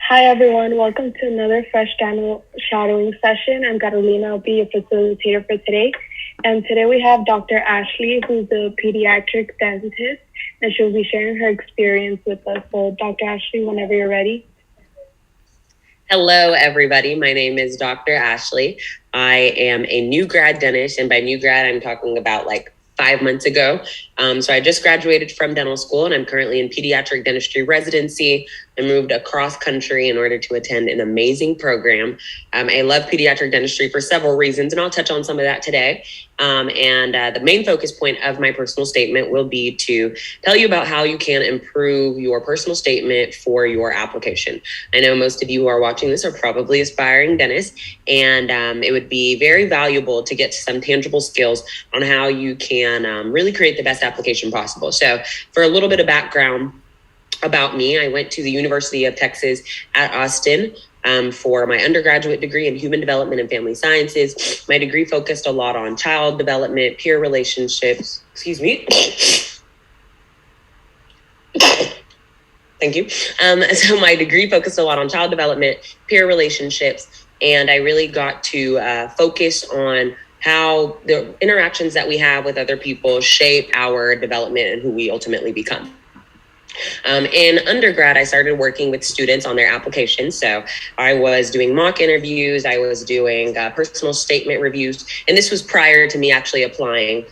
Hi everyone, welcome to another fresh shadowing session. I'm Carolina, I'll be your facilitator for today. And today we have Dr. Ashley, who's a pediatric dentist, and she'll be sharing her experience with us. So Dr. Ashley, whenever you're ready. Hello, everybody. My name is Dr. Ashley. I am a new grad dentist, and by new grad, I'm talking about like 5 months ago. So I just graduated from dental school, and I'm currently in pediatric dentistry residency. I moved across country in order to attend an amazing program. I love pediatric dentistry for several reasons, and I'll touch on some of that today. The main focus point of my personal statement will be to tell you about how you can improve your personal statement for your application. I know most of you who are watching this are probably aspiring dentists, and it would be very valuable to get some tangible skills on how you can really create the best application possible. So for a little bit of background about me, I went to the University of Texas at Austin for my undergraduate degree in human development and family sciences. My degree focused a lot on child development, peer relationships, Thank you. So my degree focused a lot on child development, peer relationships, and I really got to focus on how the interactions that we have with other people shape our development and who we ultimately become. In undergrad, I started working with students on their applications. So I was doing mock interviews, I was doing personal statement reviews, and this was prior to me actually applying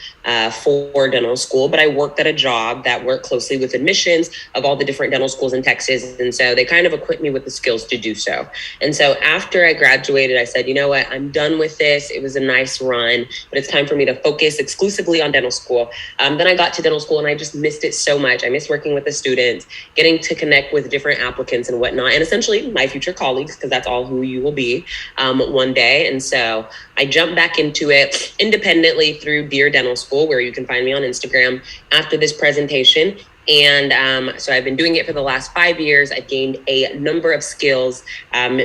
for dental school, but I worked at a job that worked closely with admissions of all the different dental schools in Texas. And so they kind of equipped me with the skills to do so. And so after I graduated, I said, you know what, I'm done with this. It was a nice run, but it's time for me to focus exclusively on dental school. Then I got to dental school and I just missed it so much. I missed working with the students, getting to connect with different applicants and whatnot, and essentially my future colleagues, because that's all who you will be one day. And so I jumped back into it independently through Dear Dental School, where you can find me on Instagram after this presentation. And so I've been doing it for the last 5 years. I've gained a number of skills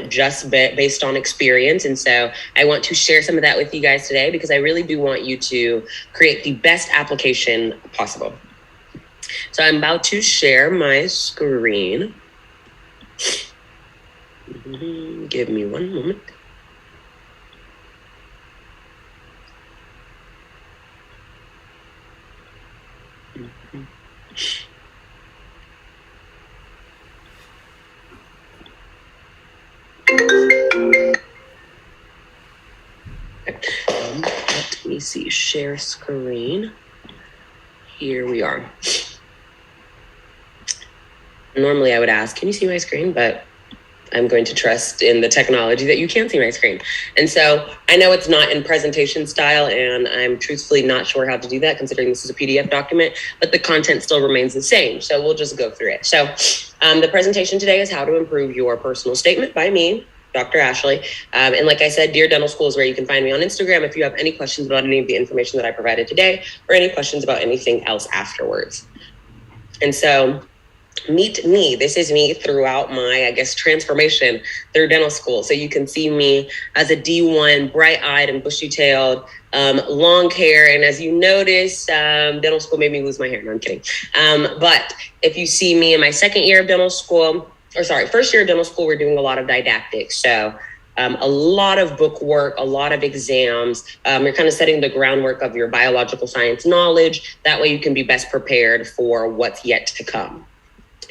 just based on experience. And so I want to share some of that with you guys today, because I really do want you to create the best application possible. So I'm about to share my screen. Give me one moment. Let me see, share screen. Here we are. Normally I would ask, can you see my screen? But I'm going to trust in the technology that you can see my screen. And so I know it's not in presentation style, and I'm truthfully not sure how to do that considering this is a PDF document, but the content still remains the same. So we'll just go through it. So the presentation today is how to improve your personal statement by me, Dr. Ashley. And like I said, Dear Dental School is where you can find me on Instagram if you have any questions about any of the information that I provided today, or any questions about anything else afterwards. And so meet me. This is me throughout my, transformation through dental school. So you can see me as a D1, bright-eyed and bushy-tailed, long hair. And as you notice, dental school made me lose my hair. No, I'm kidding. But if you see me in my first year of dental school, we're doing a lot of didactics. So a lot of book work, a lot of exams. You're kind of setting the groundwork of your biological science knowledge. That way you can be best prepared for what's yet to come.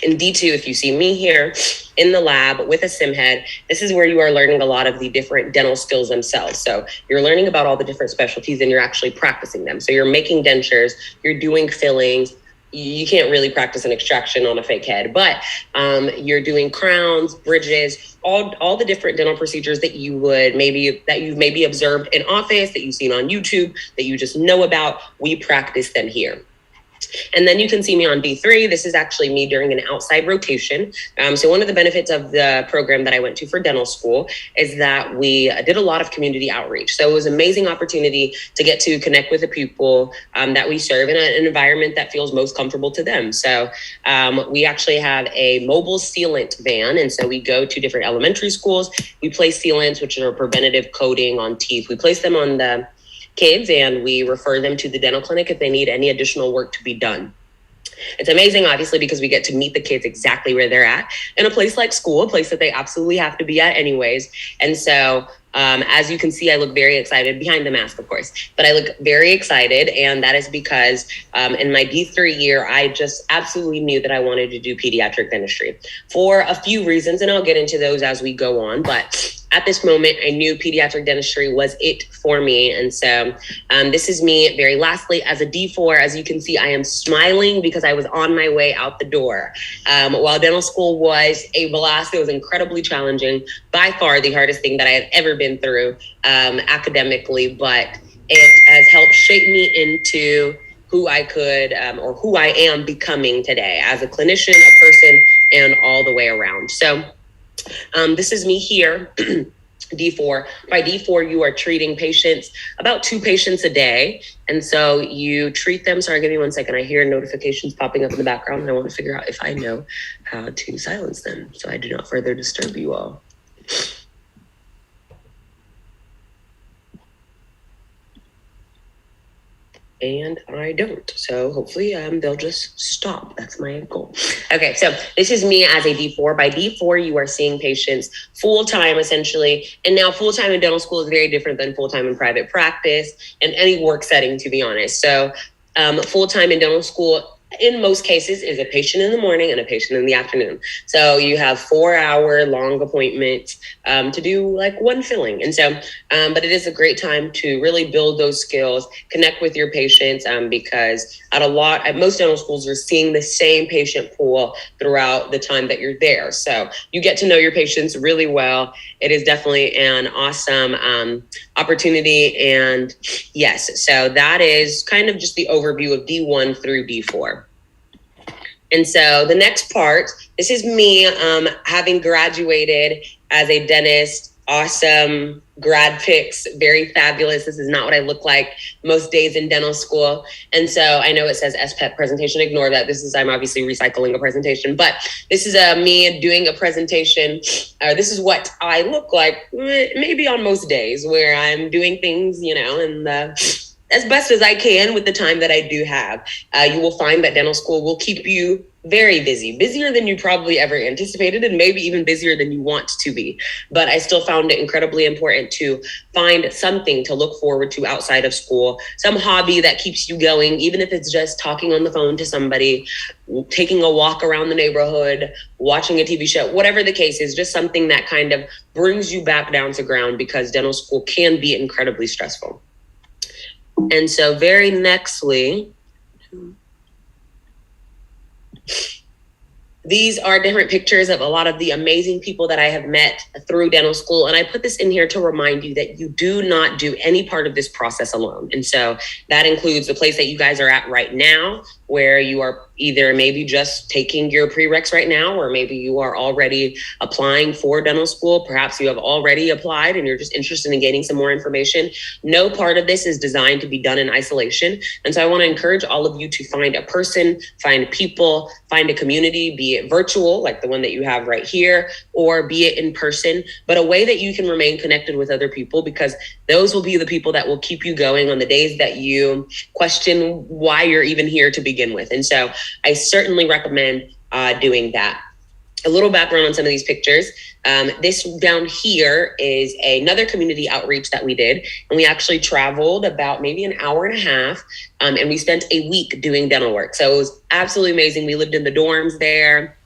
In D2, if you see me here in the lab with a sim head, this is where you are learning a lot of the different dental skills themselves. So you're learning about all the different specialties and you're actually practicing them. So you're making dentures, you're doing fillings. You can't really practice an extraction on a fake head, but you're doing crowns, bridges, all the different dental procedures that you've maybe observed in office, that you've seen on YouTube, that you just know about. We practice them here. And then you can see me on D3. This is actually me during an outside rotation. So one of the benefits of the program that I went to for dental school is that we did a lot of community outreach. So it was an amazing opportunity to get to connect with the people that we serve in an environment that feels most comfortable to them. So we actually have a mobile sealant van. And so we go to different elementary schools. We place sealants, which are preventative coating on teeth. We place them on the kids and we refer them to the dental clinic if they need any additional work to be done. It's amazing, obviously, because we get to meet the kids exactly where they're at in a place like school, a place that they absolutely have to be at anyways. And so as you can see, I look very excited behind the mask, of course, but I look very excited. And that is because in my D3 year, I just absolutely knew that I wanted to do pediatric dentistry for a few reasons. And I'll get into those as we go on. But at this moment, I knew pediatric dentistry was it for me. And so this is me very lastly as a D4. As you can see, I am smiling because I was on my way out the door. While dental school was a blast, it was incredibly challenging, by far the hardest thing that I had ever been through academically, but it has helped shape me into who I could or who I am becoming today as a clinician, a person, and all the way around. So this is me here, D4. By D4, you are treating patients, about 2 patients a day. And so you treat them. Sorry, give me 1 second. I hear notifications popping up in the background, and I want to figure out if I know how to silence them so I do not further disturb you all. And I don't. So hopefully they'll just stop. That's my goal. Okay, so this is me as a D4. By D4, you are seeing patients full-time, essentially. And now full-time in dental school is very different than full-time in private practice and any work setting, to be honest. So full-time in dental school, in most cases, is a patient in the morning and a patient in the afternoon. So you have 4-hour long appointments to do like 1 filling. And so, but it is a great time to really build those skills, connect with your patients, because at most dental schools, you're seeing the same patient pool throughout the time that you're there. So you get to know your patients really well. It is definitely an awesome opportunity. And yes, so that is kind of just the overview of D1 through D4. And so the next part, this is me having graduated as a dentist. Awesome grad pics, very fabulous. This is not what I look like most days in dental school. And so I know it says SPET presentation, ignore that. I'm obviously recycling a presentation, but this is me doing a presentation. This is what I look like maybe on most days where I'm doing things, in the as best as I can with the time that I do have. You will find that dental school will keep you very busy, busier than you probably ever anticipated, and maybe even busier than you want to be. But I still found it incredibly important to find something to look forward to outside of school, some hobby that keeps you going, even if it's just talking on the phone to somebody, taking a walk around the neighborhood, watching a TV show, whatever the case is, just something that kind of brings you back down to ground, because dental school can be incredibly stressful. And so very nextly, these are different pictures of a lot of the amazing people that I have met through dental school. And I put this in here to remind you that you do not do any part of this process alone. And so that includes the place that you guys are at right now, where you are either maybe just taking your prereqs right now, or maybe you are already applying for dental school. Perhaps you have already applied and you're just interested in gaining some more information. No part of this is designed to be done in isolation. And so I want to encourage all of you to find a person, find people, find a community, be it virtual, like the one that you have right here, or be it in person, but a way that you can remain connected with other people, because those will be the people that will keep you going on the days that you question why you're even here to begin with. And so I certainly recommend doing that. A little background on some of these pictures. This down here is another community outreach that we did. And we actually traveled about maybe an hour and a half. And we spent a week doing dental work. So it was absolutely amazing. We lived in the dorms there.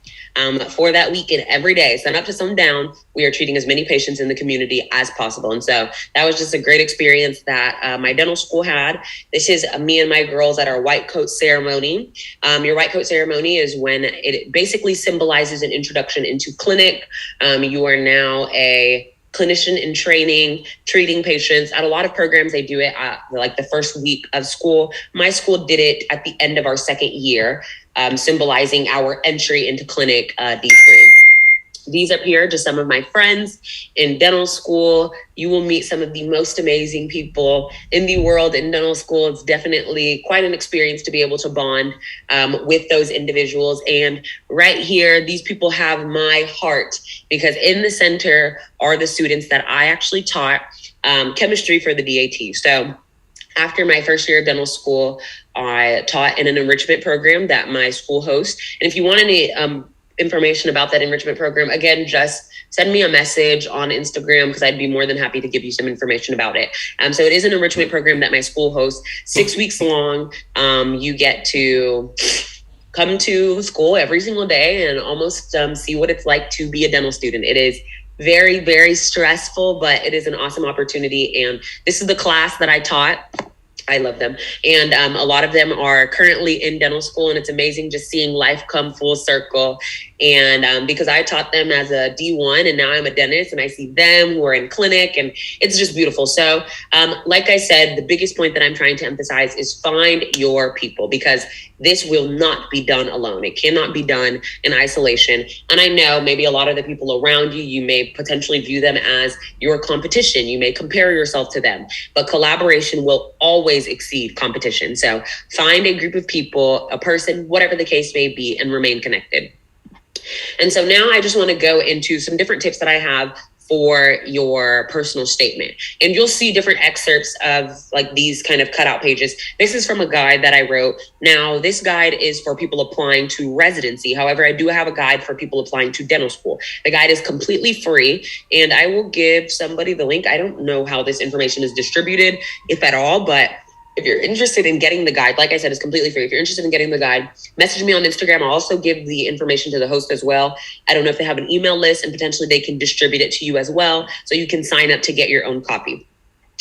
For that weekend, every day, sun up to sundown, we are treating as many patients in the community as possible. And so that was just a great experience that my dental school had. This is me and my girls at our white coat ceremony. Your white coat ceremony is when it basically symbolizes an introduction into clinic. You are now a clinician in training, treating patients. At a lot of programs, they do it like the first week of school. My school did it at the end of our second year, symbolizing our entry into clinic D3. These up here, just some of my friends in dental school. You will meet some of the most amazing people in the world in dental school. It's definitely quite an experience to be able to bond with those individuals. And right here, these people have my heart, because in the center are the students that I actually taught chemistry for the DAT. So After my first year of dental school, I taught in an enrichment program that my school hosts. And if you want any information about that enrichment program, again, just send me a message on Instagram because I'd be more than happy to give you some information about it. So it is an enrichment program that my school hosts, 6 weeks long. You get to come to school every single day and almost see what it's like to be a dental student. It is very, very stressful, but it is an awesome opportunity. And this is the class that I taught. I love them. And a lot of them are currently in dental school, and it's amazing just seeing life come full circle. And because I taught them as a D1 and now I'm a dentist and I see them who are in clinic, and it's just beautiful. So like I said, the biggest point that I'm trying to emphasize is find your people, because this will not be done alone. It cannot be done in isolation. And I know maybe a lot of the people around you, you may potentially view them as your competition. You may compare yourself to them, but collaboration will always exceed competition. So find a group of people, a person, whatever the case may be, and remain connected. And so now I just want to go into some different tips that I have for your personal statement. And you'll see different excerpts of like these kind of cutout pages. This is from a guide that I wrote. Now, this guide is for people applying to residency. However, I do have a guide for people applying to dental school. The guide is completely free, and I will give somebody the link. I don't know how this information is distributed, if at all, but if you're interested in getting the guide, like I said, it's completely free. If you're interested in getting the guide, message me on Instagram. I'll also give the information to the host as well. I don't know if they have an email list, and potentially they can distribute it to you as well, so you can sign up to get your own copy.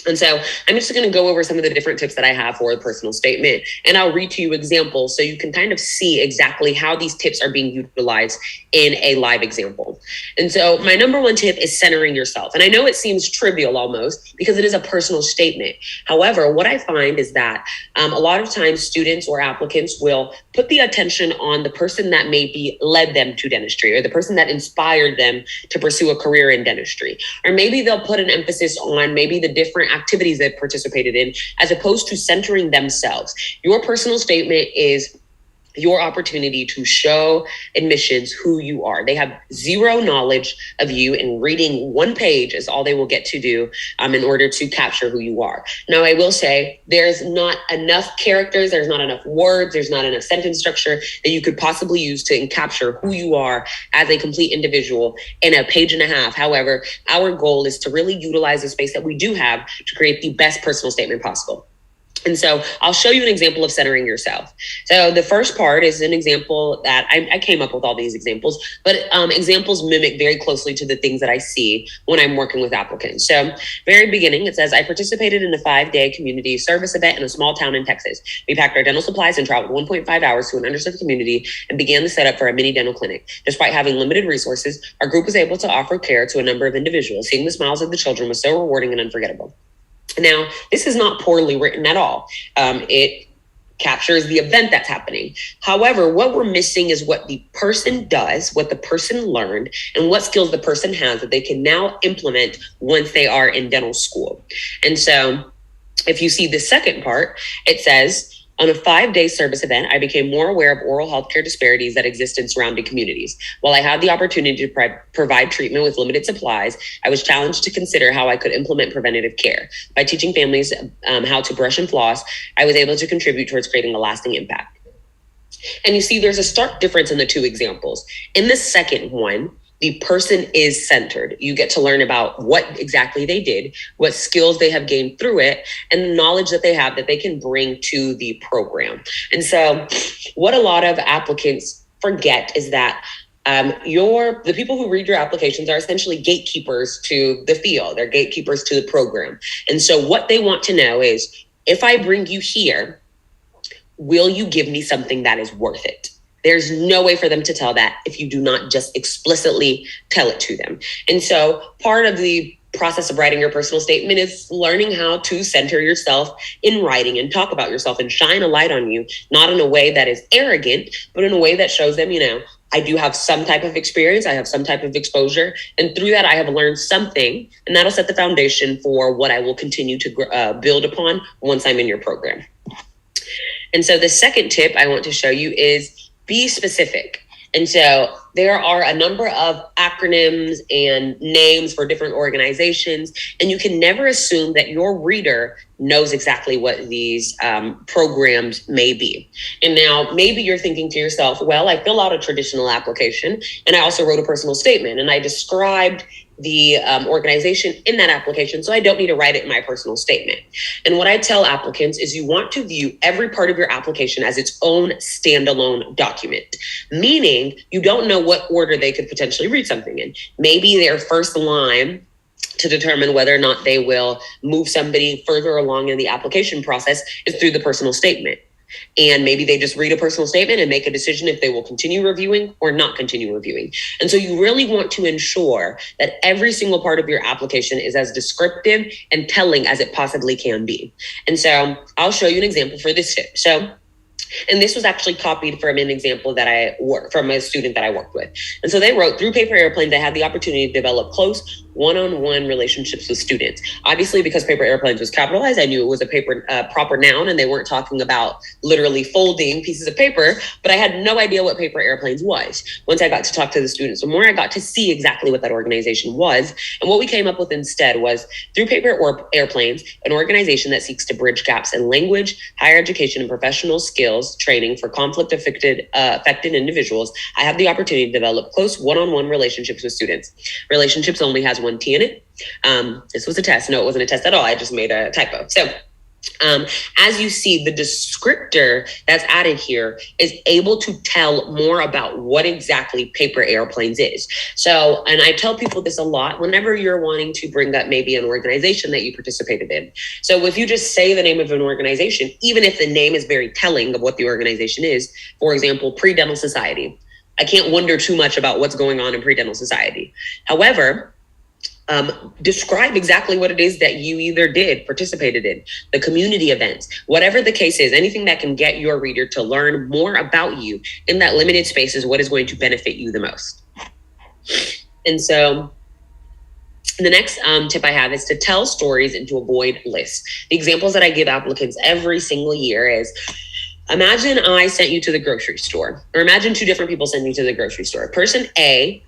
And so I'm just going to go over some of the different tips that I have for a personal statement, and I'll read to you examples so you can kind of see exactly how these tips are being utilized in a live example. And so my number one tip is centering yourself. And I know it seems trivial almost because it is a personal statement. However, what I find is that a lot of times students or applicants will put the attention on the person that maybe led them to dentistry, or the person that inspired them to pursue a career in dentistry. Or maybe they'll put an emphasis on maybe the different activities they've participated in, as opposed to centering themselves. Your personal statement is your opportunity to show admissions who you are. They have zero knowledge of you, and reading one page is all they will get to do in order to capture who you are. Now, I will say there's not enough characters, there's not enough words, there's not enough sentence structure that you could possibly use to capture who you are as a complete individual in a page and a half. However, our goal is to really utilize the space that we do have to create the best personal statement possible. And so I'll show you an example of centering yourself. So the first part is an example that I came up with all these examples, but examples mimic very closely to the things that I see when I'm working with applicants. So very beginning, it says, I participated in a 5-day community service event in a small town in Texas. We packed our dental supplies and traveled 1.5 hours to an underserved community and began the setup for a mini dental clinic. Despite having limited resources, our group was able to offer care to a number of individuals. Seeing the smiles of the children was so rewarding and unforgettable. Now, this is not poorly written at all. It captures the event that's happening. However, what we're missing is what the person does, what the person learned, and what skills the person has that they can now implement once they are in dental school. And so if you see the second part, it says, on a 5-day service event, I became more aware of oral healthcare disparities that exist in surrounding communities. While I had the opportunity to provide treatment with limited supplies, I was challenged to consider how I could implement preventative care. By teaching families how to brush and floss, I was able to contribute towards creating a lasting impact. And you see, there's a stark difference in the two examples. In the second one, the person is centered. You get to learn about what exactly they did, what skills they have gained through it, and the knowledge that they have that they can bring to the program. And so what a lot of applicants forget is that the people who read your applications are essentially gatekeepers to the field. They're gatekeepers to the program. And so what they want to know is, if I bring you here, will you give me something that is worth it? There's no way for them to tell that if you do not just explicitly tell it to them. And so part of the process of writing your personal statement is learning how to center yourself in writing and talk about yourself and shine a light on you, not in a way that is arrogant, but in a way that shows them, I do have some type of experience, I have some type of exposure, and through that I have learned something, and that'll set the foundation for what I will continue to build upon once I'm in your program. And so the second tip I want to show you is be specific. And so there are a number of acronyms and names for different organizations, and you can never assume that your reader knows exactly what these programs may be. And now maybe you're thinking to yourself, well, I fill out a traditional application and I also wrote a personal statement and I described the organization in that application, so I don't need to write it in my personal statement. And what I tell applicants is you want to view every part of your application as its own standalone document, meaning you don't know what order they could potentially read something in. Maybe their first line to determine whether or not they will move somebody further along in the application process is through the personal statement. And maybe they just read a personal statement and make a decision if they will continue reviewing or not continue reviewing. And so you really want to ensure that every single part of your application is as descriptive and telling as it possibly can be. And so I'll show you an example for this tip. And this was actually copied from an example that from a student that I worked with. And so they wrote, through paper airplanes, I had the opportunity to develop close one-on-one relationships with students. Obviously, because paper airplanes was capitalized, I knew it was a proper noun and they weren't talking about literally folding pieces of paper, but I had no idea what paper airplanes was. Once I got to talk to the students some more, I got to see exactly what that organization was. And what we came up with instead was, through paper airplanes, an organization that seeks to bridge gaps in language, higher education, and professional skills training for conflict-affected individuals. I have the opportunity to develop close one-on-one relationships with students. Relationships only has one T in it. This was a test. No, it wasn't a test at all. I just made a typo. So as you see, the descriptor that's added here is able to tell more about what exactly paper airplanes is. So, and I tell people this a lot whenever you're wanting to bring up maybe an organization that you participated in. So if you just say the name of an organization, even if the name is very telling of what the organization is, for example, Pre-Dental Society, I can't wonder too much about what's going on in Pre-Dental Society. However, describe exactly what it is that you either participated in, the community events, whatever the case is, anything that can get your reader to learn more about you in that limited space is what is going to benefit you the most. And so the next tip I have is to tell stories and to avoid lists. The examples that I give applicants every single year is, imagine I sent you to the grocery store, or imagine two different people send you to the grocery store. Person A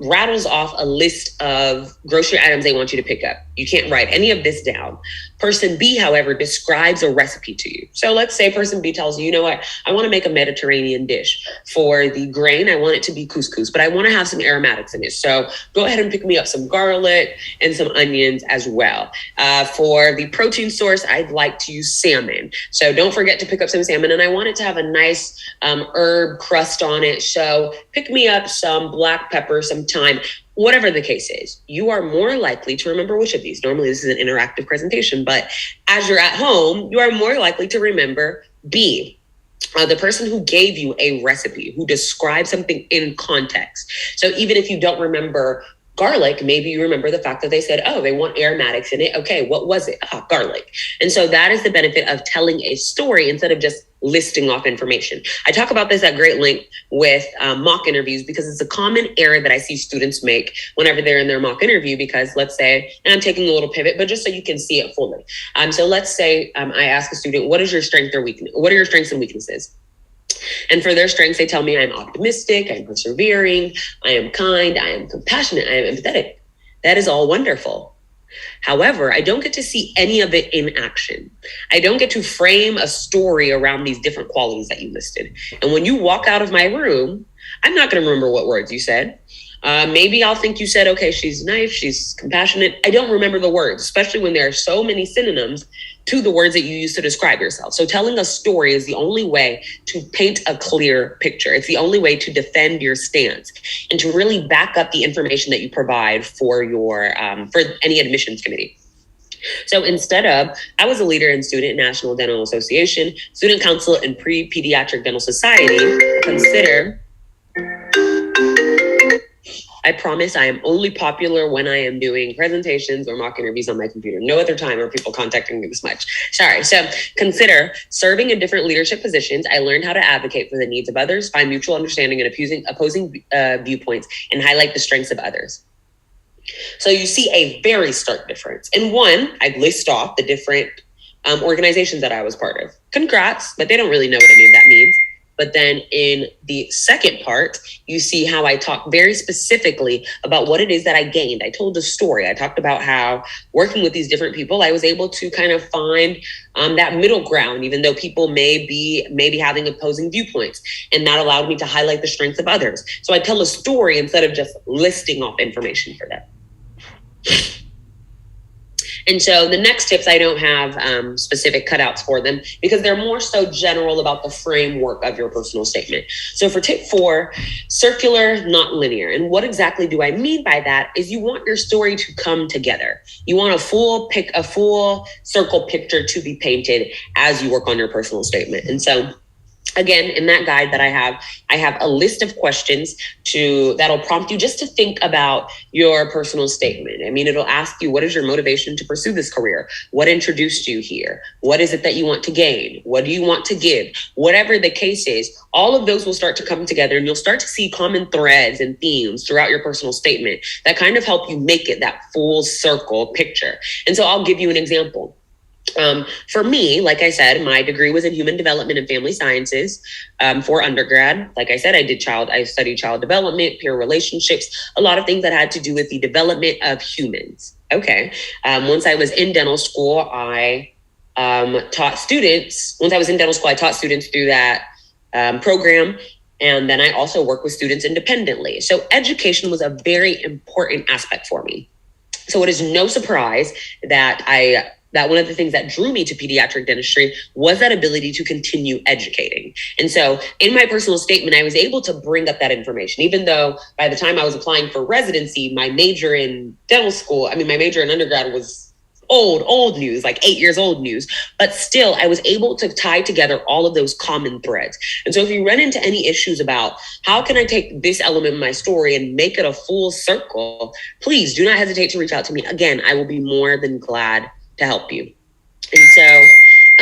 rattles off a list of grocery items they want you to pick up. You can't write any of this down. Person B, however, describes a recipe to you. So let's say person B tells you, you know what, I want to make a Mediterranean dish. For the grain, I want it to be couscous, but I want to have some aromatics in it. So go ahead and pick me up some garlic and some onions as well. For the protein source, I'd like to use salmon. So don't forget to pick up some salmon. And I want it to have a nice herb crust on it. So pick me up some black pepper, some thyme. Whatever the case is, you are more likely to remember which of these. Normally, this is an interactive presentation, but as you're at home, you are more likely to remember B, the person who gave you a recipe, who described something in context. So even if you don't remember garlic, maybe you remember the fact that they said, oh, they want aromatics in it. Okay, what was it? Garlic. And so that is the benefit of telling a story instead of just listing off information. I talk about this at great length with mock interviews because it's a common error that I see students make whenever they're in their mock interview, because let's say, and I'm taking a little pivot, but just so you can see it fully. So let's say I ask a student, what is your strength or weakness? What are your strengths and weaknesses? And for their strengths, they tell me I'm optimistic, I'm persevering, I am kind, I am compassionate, I am empathetic. That is all wonderful. However, I don't get to see any of it in action. I don't get to frame a story around these different qualities that you listed. And when you walk out of my room, I'm not going to remember what words you said. Maybe I'll think you said, okay, she's nice, she's compassionate. I don't remember the words, especially when there are so many synonyms to the words that you use to describe yourself. So telling a story is the only way to paint a clear picture. It's the only way to defend your stance and to really back up the information that you provide for your for any admissions committee. So instead of, I was a leader in Student National Dental Association, Student Council, and Pediatric Dental Society, consider, I promise I am only popular when I am doing presentations or mock interviews on my computer. No other time are people contacting me this much. Sorry. So consider serving in different leadership positions. I learned how to advocate for the needs of others, find mutual understanding and opposing viewpoints, and highlight the strengths of others. So you see a very stark difference. In one, I list off the different organizations that I was part of. Congrats, but they don't really know what any of that means. But then in the second part, you see how I talk very specifically about what it is that I gained. I told a story. I talked about how working with these different people, I was able to kind of find that middle ground, even though people may be having opposing viewpoints. And that allowed me to highlight the strengths of others. So I tell a story instead of just listing off information for them. And so the next tips, I don't have specific cutouts for them because they're more so general about the framework of your personal statement. So for tip 4, circular, not linear. And what exactly do I mean by that is you want your story to come together. You want a full circle picture to be painted as you work on your personal statement. And so again, in that guide that I have a list of questions that'll prompt you just to think about your personal statement. I mean, it'll ask you, what is your motivation to pursue this career? What introduced you here? What is it that you want to gain? What do you want to give? Whatever the case is, all of those will start to come together and you'll start to see common threads and themes throughout your personal statement that kind of help you make it that full circle picture. And so I'll give you an example. For me, like I said, my degree was in human development and family sciences for undergrad. Like I said, I studied child development, peer relationships, a lot of through that had to do with the development of humans. Okay. Once I was in dental school, I taught students. Once I was in dental school, I taught students through that program. And then I also worked with students independently. So education was a very important aspect for me. So it is no surprise that one of the things that drew me to pediatric dentistry was that ability to continue educating. And so in my personal statement, I was able to bring up that information, even though by the time I was applying for residency, my major in my major in undergrad was old news, like 8 years old news, but still I was able to tie together all of those common threads. And so if you run into any issues about how can I take this element of my story and make it a full circle, please do not hesitate to reach out to me. Again, I will be more than glad to help you. And so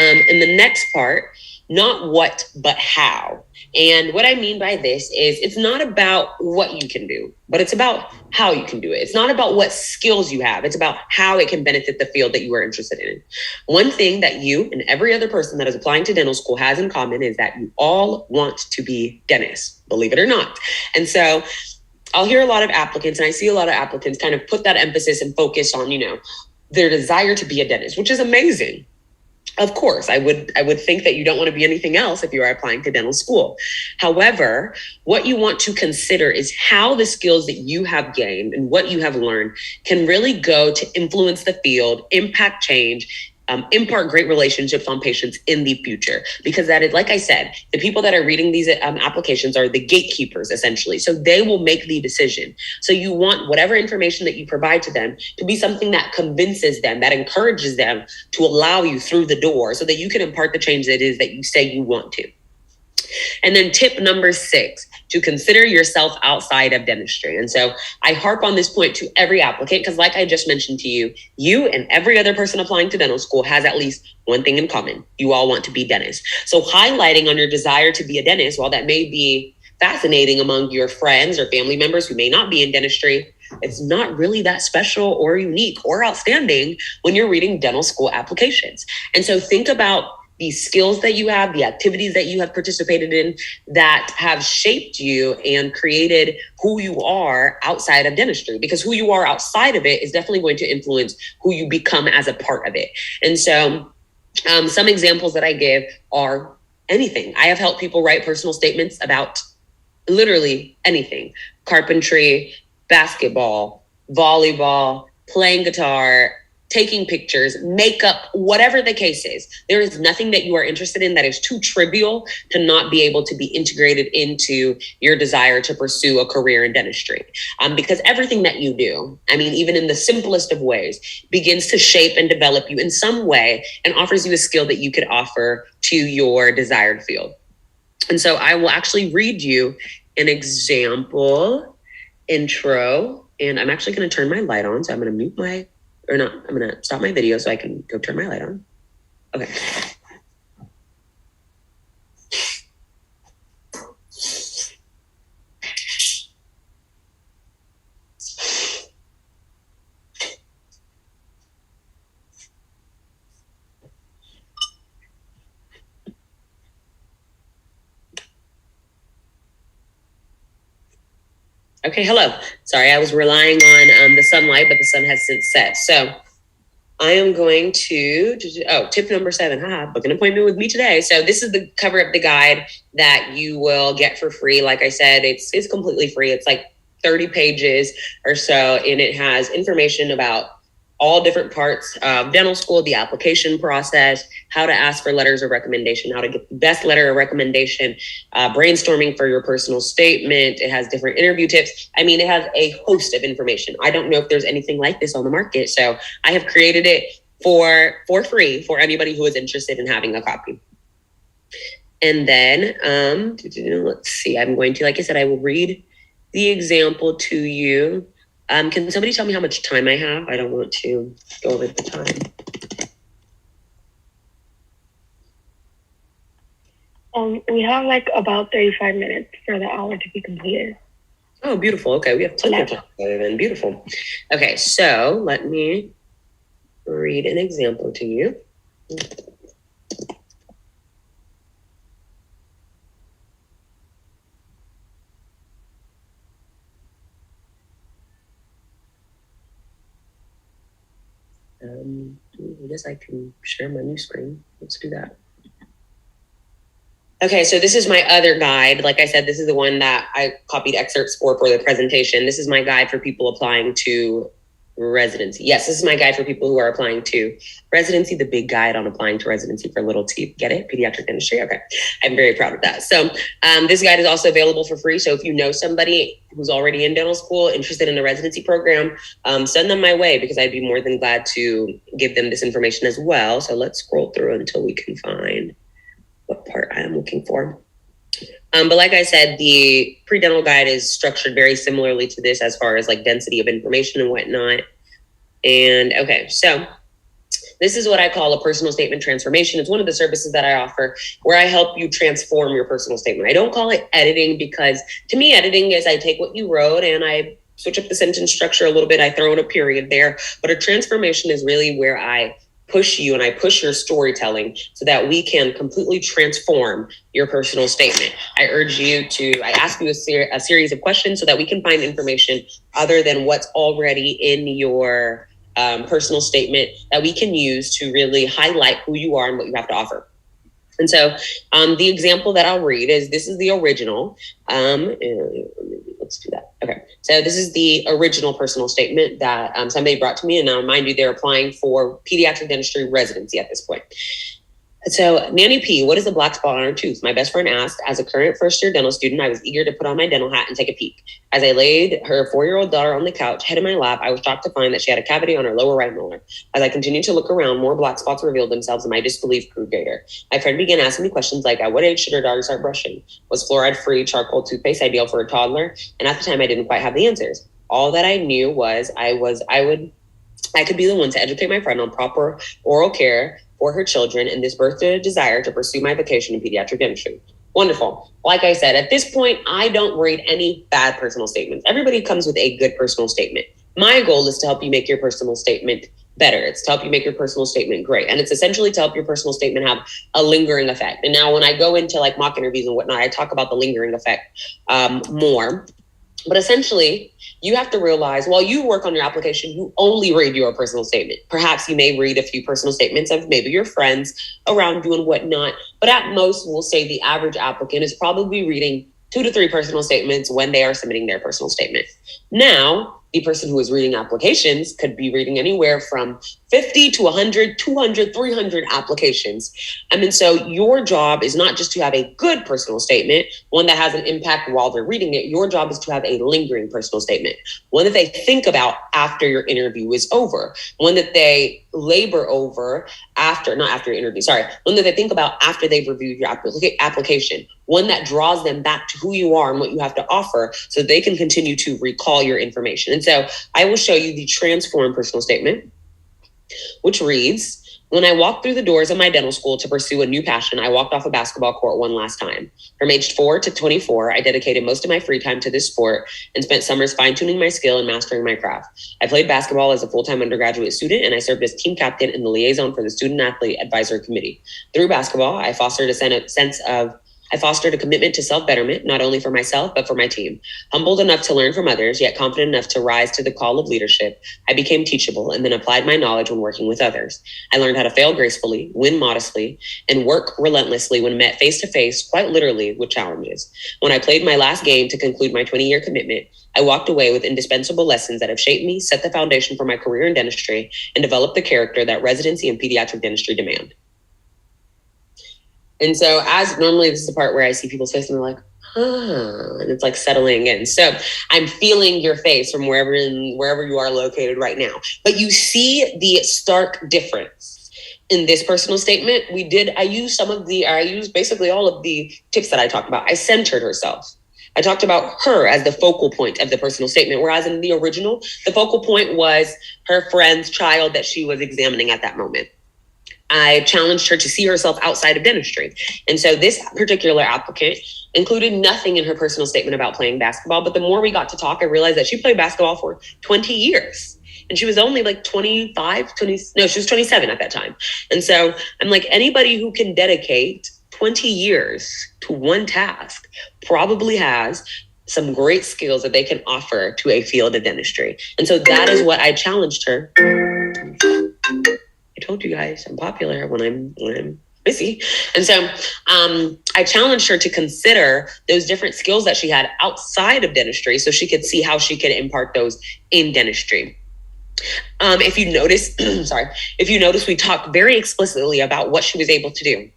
in the next part, not what, but how. And what I mean by this is it's not about what you can do, but it's about how you can do it. It's not about what skills you have. It's about how it can benefit the field that you are interested in. One thing that you and every other person that is applying to dental school has in common is that you all want to be dentists, believe it or not. And so I'll hear a lot of applicants, and I see a lot of applicants kind of put that emphasis and focus on, their desire to be a dentist, which is amazing. Of course, I would think that you don't want to be anything else if you are applying to dental school. However, what you want to consider is how the skills that you have gained and what you have learned can really go to influence the field, impact change, impart great relationships on patients in the future. Because that is, like I said, the people that are reading these applications are the gatekeepers, essentially. So they will make the decision. So you want whatever information that you provide to them to be something that convinces them, that encourages them to allow you through the door so that you can impart the change that it is that you say you want to. And then tip number 6, to consider yourself outside of dentistry. And so I harp on this point to every applicant because like I just mentioned to you, you and every other person applying to dental school has at least one thing in common. You all want to be dentists. So highlighting on your desire to be a dentist, while that may be fascinating among your friends or family members who may not be in dentistry, it's not really that special or unique or outstanding when you're reading dental school applications. And so think about the skills that you have, the activities that you have participated in that have shaped you and created who you are outside of dentistry, because who you are outside of it is definitely going to influence who you become as a part of it. And so some examples that I give are anything. I have helped people write personal statements about literally anything: carpentry, basketball, volleyball, playing guitar, taking pictures, makeup, whatever the case is. There is nothing that you are interested in that is too trivial to not be able to be integrated into your desire to pursue a career in dentistry. Because everything that you do, even in the simplest of ways, begins to shape and develop you in some way and offers you a skill that you could offer to your desired field. And so I will actually read you an example intro, and I'm actually going to turn my light on. So I'm going to stop my video so I can go turn my light on. Okay. Okay, hello. Sorry, I was relying on the sunlight, but the sun has since set. So I am going to tip number 7. Book an appointment with me today. So this is the cover of the guide that you will get for free. Like I said, it's completely free. It's like 30 pages or so, and it has information about all different parts of dental school, the application process, how to ask for letters of recommendation, how to get the best letter of recommendation, brainstorming for your personal statement. It has different interview tips. I mean, it has a host of information. I don't know if there's anything like this on the market. So I have created it for free for anybody who is interested in having a copy. And then, let's see, I'm going to, like I said, I will read the example to you. Can somebody tell me how much time I have? I don't want to go over the time. We have like about 35 minutes for the hour to be completed. Oh, beautiful. Okay, we have plenty of time then. Beautiful. Okay, so let me read an example to you. I guess I can share my new screen. Let's do that. Okay, so this is my other guide. Like I said, this is the one that I copied excerpts for the presentation. This is my guide for people applying to residency. Yes, this is my guide for people who are applying to residency, the big guide on applying to residency for little teeth. Get it? Pediatric dentistry. Okay. I'm very proud of that. So this guide is also available for free. So if you know somebody who's already in dental school, interested in the residency program, send them my way because I'd be more than glad to give them this information as well. So let's scroll through until we can find what part I am looking for. But like I said, the pre-dental guide is structured very similarly to this as far as like density of information and whatnot. And okay, so this is what I call a personal statement transformation. It's one of the services that I offer where I help you transform your personal statement. I don't call it editing because to me, editing is I take what you wrote and I switch up the sentence structure a little bit. I throw in a period there, but a transformation is really where I push you and I push your storytelling so that we can completely transform your personal statement. I ask you a series of questions so that we can find information other than what's already in your personal statement that we can use to really highlight who you are and what you have to offer. And so the example that I'll read this is the original. Let's do that. Okay. So this is the original personal statement that somebody brought to me. And now, mind you, they're applying for pediatric dentistry residency at this point. So, Nanny P, what is a black spot on her tooth? My best friend asked. As a current first-year dental student, I was eager to put on my dental hat and take a peek. As I laid her 4-year-old daughter on the couch, head in my lap, I was shocked to find that she had a cavity on her lower right molar. As I continued to look around, more black spots revealed themselves, and my disbelief grew greater. My friend began asking me questions like, at what age should her daughter start brushing? Was fluoride-free charcoal toothpaste ideal for a toddler? And at the time, I didn't quite have the answers. All that I knew was I could be the one to educate my friend on proper oral care for her children, and this birthed a desire to pursue my vocation in pediatric dentistry. Wonderful. Like I said, at this point, I don't read any bad personal statements. Everybody comes with a good personal statement. My goal is to help you make your personal statement better. It's to help you make your personal statement great. And it's essentially to help your personal statement have a lingering effect. And now when I go into like mock interviews and whatnot, I talk about the lingering effect more. But essentially, you have to realize while you work on your application, you only read your personal statement. Perhaps you may read a few personal statements of maybe your friends around you and whatnot. But at most, we'll say the average applicant is probably reading 2 to 3 personal statements when they are submitting their personal statement. Now, the person who is reading applications could be reading anywhere from 50 to 100, 200, 300 applications. And so your job is not just to have a good personal statement, one that has an impact while they're reading it. Your job is to have a lingering personal statement, one that they think about after your interview is over, one that they labor over not after your interview, one that they think about after they've reviewed your application, one that draws them back to who you are and what you have to offer so they can continue to recall your information. And so I will show you the transform personal statement, which reads, when I walked through the doors of my dental school to pursue a new passion, I walked off a basketball court one last time. From age 4 to 24, I dedicated most of my free time to this sport and spent summers fine-tuning my skill and mastering my craft. I played basketball as a full-time undergraduate student, and I served as team captain and the liaison for the student-athlete advisory committee. Through basketball, I fostered a sense of I fostered a commitment to self-betterment, not only for myself, but for my team. Humbled enough to learn from others, yet confident enough to rise to the call of leadership, I became teachable and then applied my knowledge when working with others. I learned how to fail gracefully, win modestly, and work relentlessly when met face-to-face, quite literally, with challenges. When I played my last game to conclude my 20-year commitment, I walked away with indispensable lessons that have shaped me, set the foundation for my career in dentistry, and developed the character that residency and pediatric dentistry demand. And so as normally this is the part where I see people's face and they're like, and it's like settling in. So I'm feeling your face from wherever you are located right now. But you see the stark difference in this personal statement. I used basically all of the tips that I talked about. I centered herself. I talked about her as the focal point of the personal statement, whereas in the original, the focal point was her friend's child that she was examining at that moment. I challenged her to see herself outside of dentistry. And so this particular applicant included nothing in her personal statement about playing basketball. But the more we got to talk, I realized that she played basketball for 20 years. And she was only like she was 27 at that time. And so I'm like, anybody who can dedicate 20 years to one task probably has some great skills that they can offer to a field of dentistry. And so that is what I challenged her. I told you guys I'm popular when I'm busy. And so I challenged her to consider those different skills that she had outside of dentistry so she could see how she could impart those in dentistry. If you notice, we talked very explicitly about what she was able to do.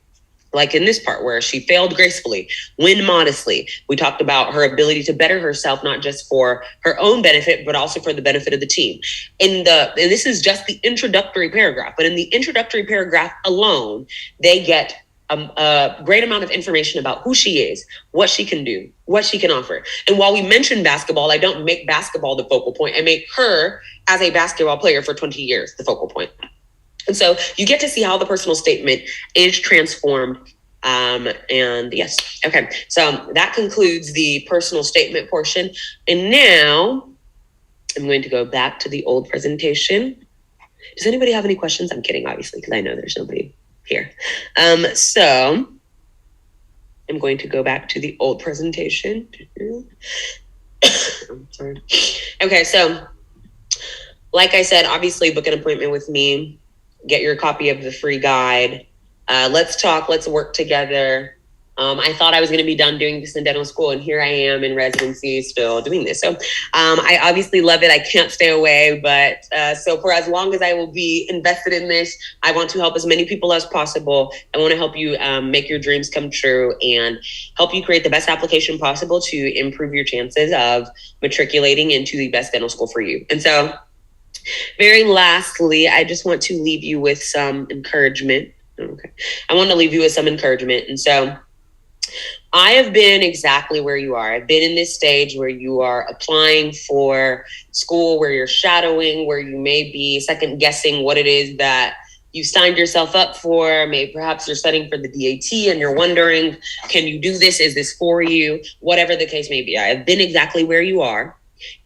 Like in this part where she failed gracefully, win modestly. We talked about her ability to better herself, not just for her own benefit, but also for the benefit of the team. And this is just the introductory paragraph, but in the introductory paragraph alone, they get a great amount of information about who she is, what she can do, what she can offer. And while we mentioned basketball, I don't make basketball the focal point. I make her as a basketball player for 20 years the focal point. And so you get to see how the personal statement is transformed. And yes, okay. So that concludes the personal statement portion. And now I'm going to go back to the old presentation. Does anybody have any questions? I'm kidding, obviously, because I know there's nobody here. So I'm going to go back to the old presentation. I'm sorry. Okay, so like I said, obviously book an appointment with me. Get your copy of the free guide. Let's talk. Let's work together. I thought I was going to be done doing this in dental school, and here I am in residency still doing this. So I obviously love it. I can't stay away. But so for as long as I will be invested in this, I want to help as many people as possible. I want to help you make your dreams come true and help you create the best application possible to improve your chances of matriculating into the best dental school for you. And so very lastly, I just want to leave you with some encouragement. Okay. I want to leave you with some encouragement. And so I have been exactly where you are. I've been in this stage where you are applying for school, where you're shadowing, where you may be second guessing what it is that you signed yourself up for. Maybe perhaps you're studying for the DAT and you're wondering, can you do this? Is this for you? Whatever the case may be. I have been exactly where you are.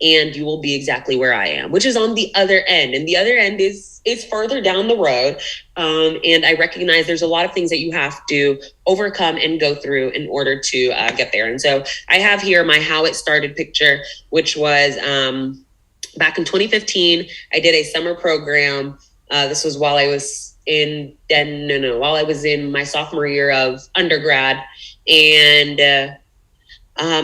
And you will be exactly where I am, which is on the other end. And the other end is further down the road. And I recognize there's a lot of things that you have to overcome and go through in order to get there. And so I have here my how it started picture, which was back in 2015. I did a summer program. This was while I was while I was in my sophomore year of undergrad. And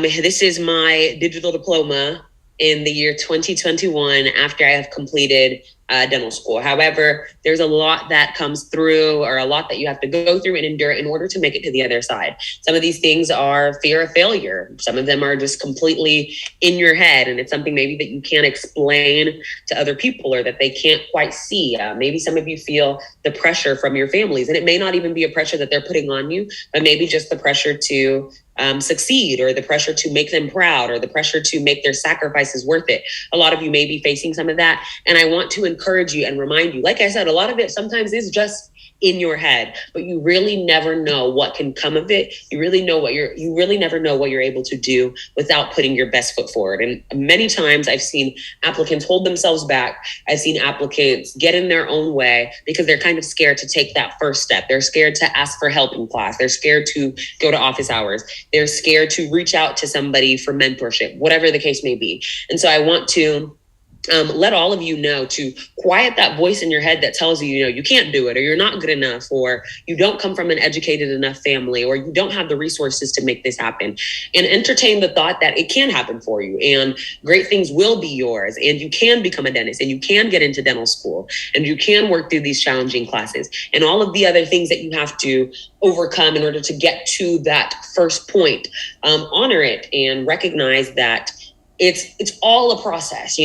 this is my digital diploma in the year 2021 after I have completed dental school. However, there's a lot that comes through, or a lot that you have to go through and endure in order to make it to the other side. Some of these things are fear of failure. Some of them are just completely in your head, and it's something maybe that you can't explain to other people or that they can't quite see. Maybe some of you feel the pressure from your families, and it may not even be a pressure that they're putting on you, but maybe just the pressure to succeed, or the pressure to make them proud, or the pressure to make their sacrifices worth it. A lot of you may be facing some of that. And I want to encourage you and remind you, like I said, a lot of it sometimes is just in your head, but you really never know what can come of it. You really never know what you're able to do without putting your best foot forward. And many times I've seen applicants hold themselves back. I've seen applicants get in their own way because they're kind of scared to take that first step. They're scared to ask for help in class. They're scared to go to office hours. They're scared to reach out to somebody for mentorship, whatever the case may be. And so I want to let all of you know to quiet that voice in your head that tells you, you can't do it, or you're not good enough, or you don't come from an educated enough family, or you don't have the resources to make this happen. And entertain the thought that it can happen for you, and great things will be yours, and you can become a dentist, and you can get into dental school, and you can work through these challenging classes, and all of the other things that you have to overcome in order to get to that first point. Honor it and recognize that it's all a process,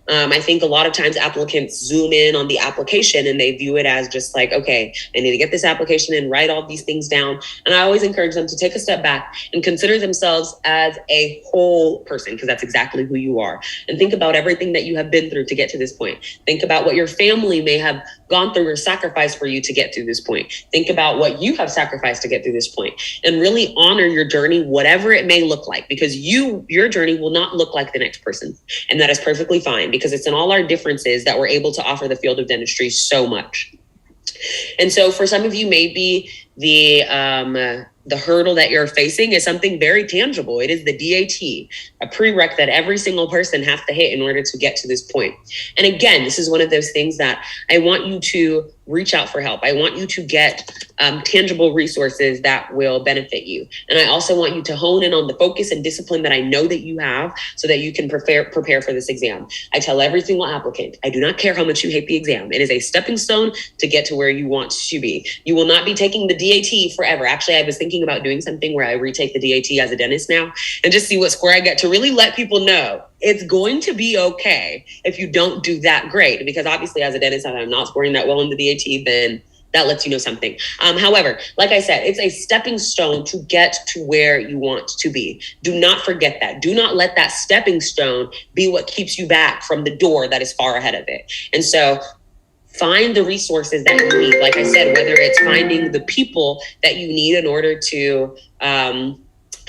I think a lot of times applicants zoom in on the application and they view it as just like, okay, I need to get this application in, write all these things down. And I always encourage them to take a step back and consider themselves as a whole person, because that's exactly who you are. And think about everything that you have been through to get to this point. Think about what your family may have gone through or sacrificed for you to get to this point. Think about what you have sacrificed to get to this point, and really honor your journey, whatever it may look like, because your journey will not look like the next person. And that is perfectly fine, because it's in all our differences that we're able to offer the field of dentistry so much. And so for some of you, maybe the hurdle that you're facing is something very tangible. It is the DAT, a prereq that every single person has to hit in order to get to this point. And again, this is one of those things that I want you to reach out for help. I want you to get tangible resources that will benefit you. And I also want you to hone in on the focus and discipline that I know that you have so that you can prepare for this exam. I tell every single applicant, I do not care how much you hate the exam. It is a stepping stone to get to where you want to be. You will not be taking the DAT forever. Actually, I was thinking about doing something where I retake the DAT as a dentist now and just see what score I get, to really let people know it's going to be okay if you don't do that great. Because obviously as a dentist, if I'm not scoring that well in the DAT, then that lets you know something. However, like I said, it's a stepping stone to get to where you want to be. Do not forget that. Do not let that stepping stone be what keeps you back from the door that is far ahead of it. And so find the resources that you need. Like I said, whether it's finding the people that you need in order to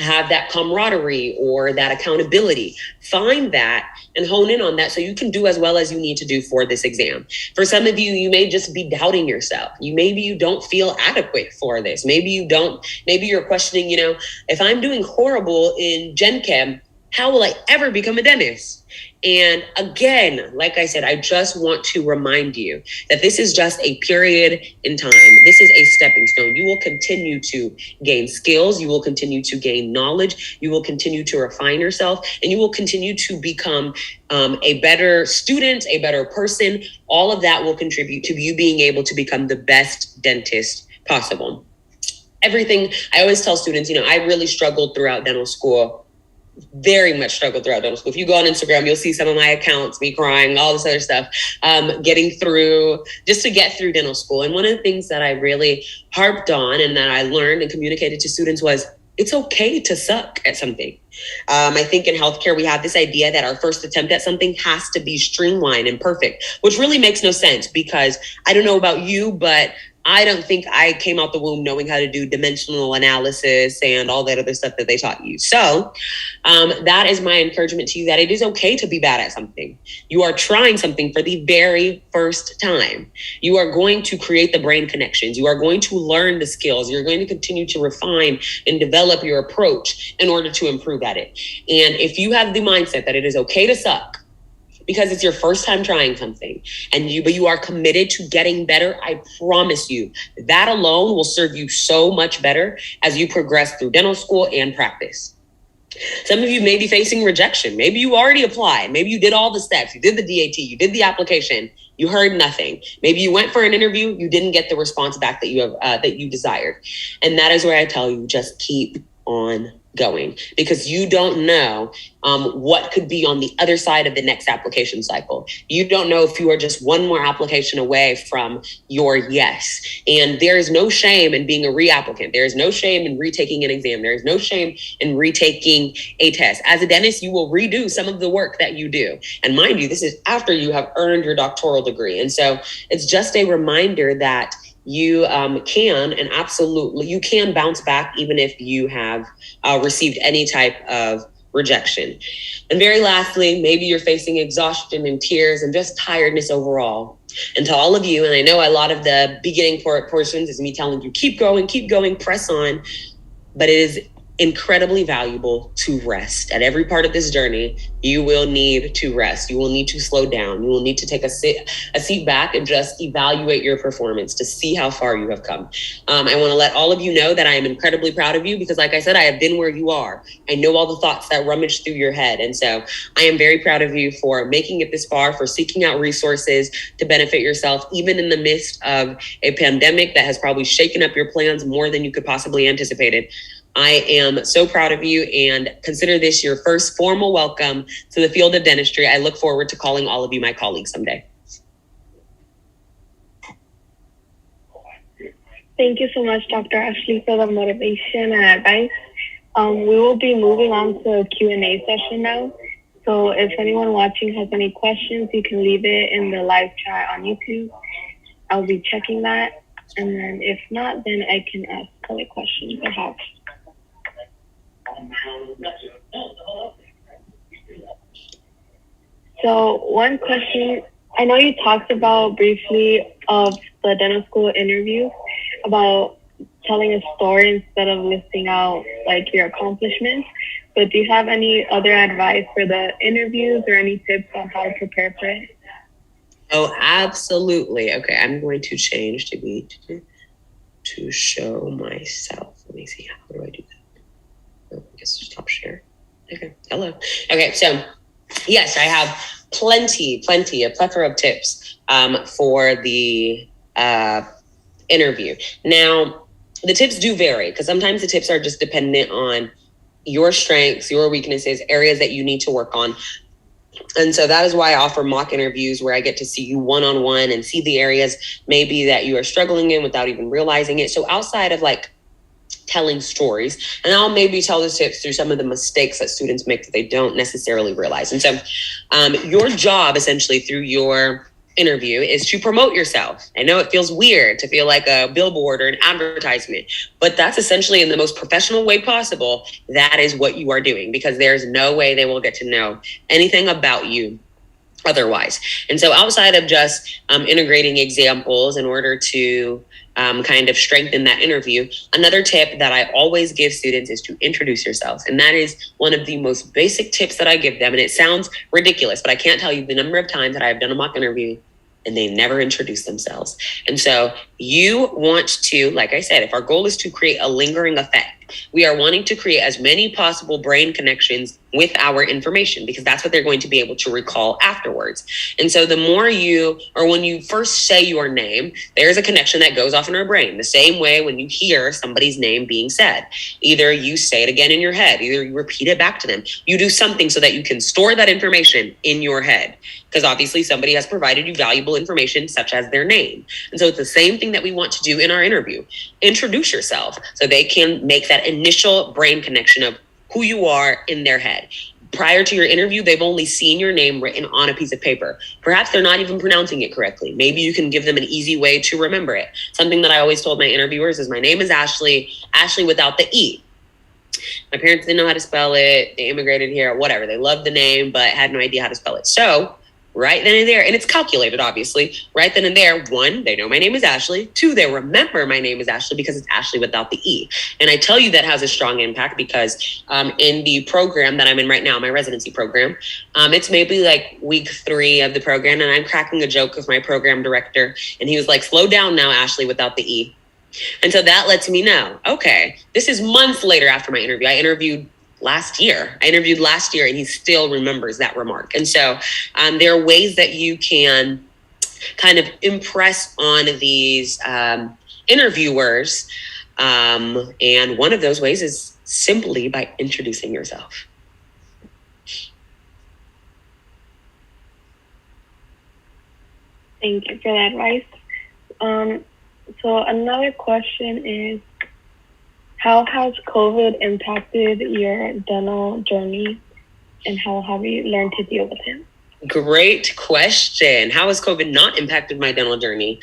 have that camaraderie or that accountability, find that and hone in on that so you can do as well as you need to do for this exam. For some of you, you may just be doubting yourself. Maybe you don't feel adequate for this. Maybe you're questioning, if I'm doing horrible in Gen Chem, how will I ever become a dentist? And again, like I said, I just want to remind you that this is just a period in time. This is a stepping stone. You will continue to gain skills. You will continue to gain knowledge. You will continue to refine yourself, and you will continue to become a better student, a better person. All of that will contribute to you being able to become the best dentist possible. Everything, I always tell students, I really struggled throughout dental school. Very much struggled throughout dental school. If you go on Instagram, you'll see some of my accounts, me crying, all this other stuff, getting through, just to get through dental school. And one of the things that I really harped on and that I learned and communicated to students was, it's okay to suck at something. I think in healthcare, we have this idea that our first attempt at something has to be streamlined and perfect, which really makes no sense, because I don't know about you, but I don't think I came out the womb knowing how to do dimensional analysis and all that other stuff that they taught you. So that is my encouragement to you, that it is okay to be bad at something. You are trying something for the very first time. You are going to create the brain connections. You are going to learn the skills. You're going to continue to refine and develop your approach in order to improve at it. And if you have the mindset that it is okay to suck, because it's your first time trying something, but you are committed to getting better, I promise you that alone will serve you so much better as you progress through dental school and practice. Some of you may be facing rejection. Maybe you already applied. Maybe you did all the steps. You did the DAT. You did the application. You heard nothing. Maybe you went for an interview. You didn't get the response back that you desired. And that is where I tell you, just keep on going, because you don't know what could be on the other side of the next application cycle. You don't know if you are just one more application away from your yes. And there is no shame in being a reapplicant. There is no shame in retaking an exam. There is no shame in retaking a test. As a dentist, you will redo some of the work that you do. And mind you, this is after you have earned your doctoral degree. And so it's just a reminder that you can, and absolutely you can bounce back even if you have received any type of rejection. And very lastly, maybe you're facing exhaustion and tears and just tiredness overall. And to all of you, and I know a lot of the beginning portions is me telling you, keep going, press on, but it is incredibly valuable to rest. At every part of this journey, you will need to rest. You will need to slow down. You will need to take a seat back and just evaluate your performance to see how far you have come. I want to let all of you know that I am incredibly proud of you because, like I said, I have been where you are. I know all the thoughts that rummage through your head. And so I am very proud of you for making it this far, for seeking out resources to benefit yourself, even in the midst of a pandemic that has probably shaken up your plans more than you could possibly anticipated. I am so proud of you and consider this your first formal welcome to the field of dentistry. I look forward to calling all of you my colleagues someday. Thank you so much, Dr. Ashley, for the motivation and advice. We will be moving on to a Q&A session now. So if anyone watching has any questions, you can leave it in the live chat on YouTube. I'll be checking that. And then if not, then I can ask other questions perhaps. So one question, I know you talked about briefly of the dental school interview about telling a story instead of listing out like your accomplishments, but do you have any other advice for the interviews or any tips on how to prepare for it? Oh, absolutely. Okay, I'm going to change to show myself. Let me see, how do I do that? I guess stop share. Okay. Hello. Okay. So yes, I have a plethora of tips for the interview. Now, the tips do vary because sometimes the tips are just dependent on your strengths, your weaknesses, areas that you need to work on. And so that is why I offer mock interviews where I get to see you one-on-one and see the areas maybe that you are struggling in without even realizing it. So outside of like telling stories, and I'll maybe tell the tips through some of the mistakes that students make that they don't necessarily realize. And so your job essentially through your interview is to promote yourself. I know it feels weird to feel like a billboard or an advertisement, but that's essentially in the most professional way possible. That is what you are doing because there's no way they will get to know anything about you otherwise. And so outside of just integrating examples in order to kind of strengthen that interview, another tip that I always give students is to introduce yourselves. And that is one of the most basic tips that I give them. And it sounds ridiculous, but I can't tell you the number of times that I've done a mock interview and they never introduce themselves. And so you want to, like I said, if our goal is to create a lingering effect, we are wanting to create as many possible brain connections with our information because that's what they're going to be able to recall afterwards. And so the more you, or when you first say your name, there's a connection that goes off in our brain. The same way when you hear somebody's name being said, either you say it again in your head, either you repeat it back to them, you do something so that you can store that information in your head. Because obviously somebody has provided you valuable information such as their name. And so it's the same thing that we want to do in our interview. Introduce yourself so they can make that initial brain connection of who you are in their head. Prior to your interview, they've only seen your name written on a piece of paper. Perhaps they're not even pronouncing it correctly. Maybe you can give them an easy way to remember it. Something that I always told my interviewers is my name is Ashley, Ashley without the E. My parents didn't know how to spell it. They immigrated here, whatever. They loved the name, but had no idea how to spell it. So right then and there, and it's calculated, obviously, right then and there, one, they know my name is Ashley. Two, they remember my name is Ashley because it's Ashley without the E. And I tell you that has a strong impact because in the program that I'm in right now, my residency program, it's maybe like week 3 of the program, and I'm cracking a joke with my program director, and he was like, slow down now, Ashley without the E. And so that lets me know, okay, this is months later after my interview. I interviewed last year, and he still remembers that remark. And so there are ways that you can kind of impress on these interviewers. And one of those ways is simply by introducing yourself. Thank you for that advice. So another question is, how has COVID impacted your dental journey and how have you learned to deal with it? Great question. How has COVID not impacted my dental journey?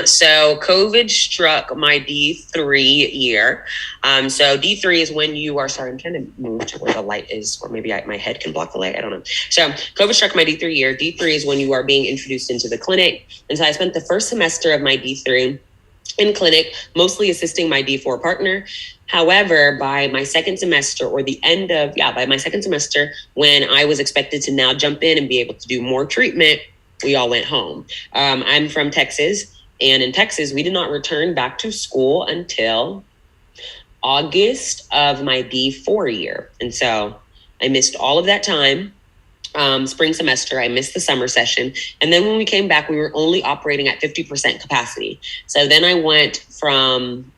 So COVID struck my D3 year. So D3 is when you are, sorry, I'm trying to move to where the light is, or maybe my head can block the light. I don't know. So COVID struck my D3 year. D3 is when you are being introduced into the clinic. And so I spent the first semester of my D3 in clinic, mostly assisting my D4 partner. However, by my second semester, or by my second semester, when I was expected to now jump in and be able to do more treatment, we all went home. I'm from Texas, and in Texas, we did not return back to school until August of my D4 year. And so I missed all of that time. Spring semester, I missed the summer session. And then when we came back, we were only operating at 50% capacity. So then I went from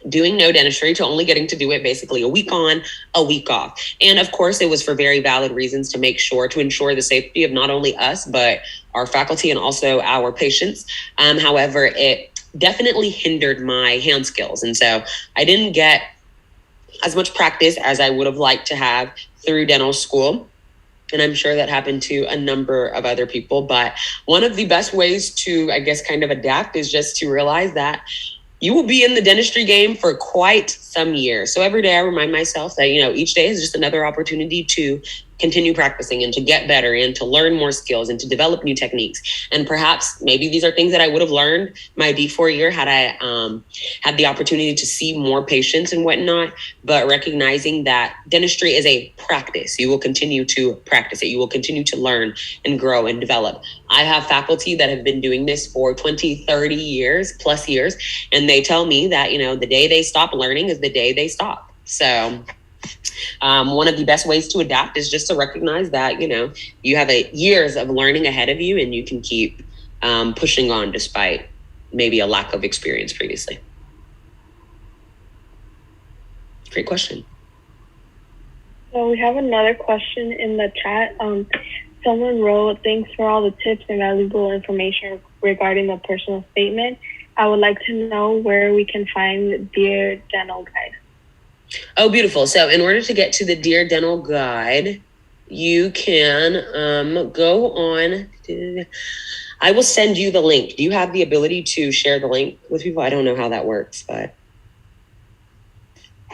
doing no dentistry to only getting to do it basically a week on, a week off. And of course, it was for very valid reasons to ensure the safety of not only us, but our faculty and also our patients. However, it definitely hindered my hand skills. And so I didn't get as much practice as I would have liked to have through dental school. And I'm sure that happened to a number of other people. But one of the best ways to, I guess, kind of adapt is just to realize that you will be in the dentistry game for quite some years. So every day I remind myself that, each day is just another opportunity to continue practicing and to get better and to learn more skills and to develop new techniques. And perhaps maybe these are things that I would have learned my D4 year had I had the opportunity to see more patients and whatnot. But recognizing that dentistry is a practice, you will continue to practice it. You will continue to learn and grow and develop. I have faculty that have been doing this for 20, 30 years, plus years. And they tell me that, the day they stop learning is the day they stop. So one of the best ways to adapt is just to recognize that, you have years of learning ahead of you and you can keep pushing on despite maybe a lack of experience previously. Great question. So we have another question in the chat. Someone wrote, "Thanks for all the tips and valuable information regarding the personal statement. I would like to know where we can find Dear Dental Guide." Oh, beautiful. So in order to get to the Dear Dental Guide, you can go on. I will send you the link. Do you have the ability to share the link with people? I don't know how that works, but.